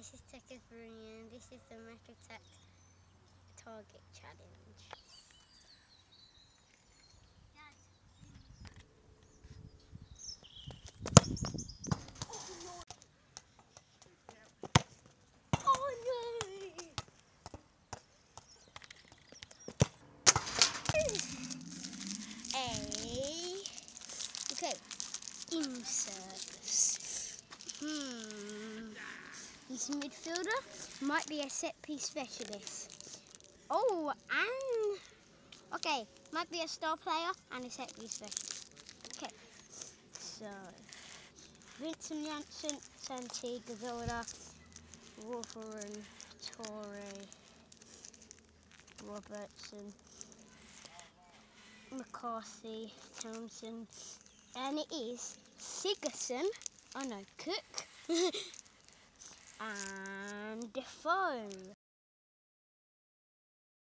This is Tekefurian. This is the Metal Tech Target Challenge. Oh no! Okay, inserts. He's a midfielder, might be a set piece specialist. Oh, and okay, might be a star player and a set piece specialist. Okay, so Vincent Janssen, Santi, Gazola, Wolverine, Torre, Robertson, McCarthy, Townsend, and it is Sigurdsson, oh no, Cook, and Defoe.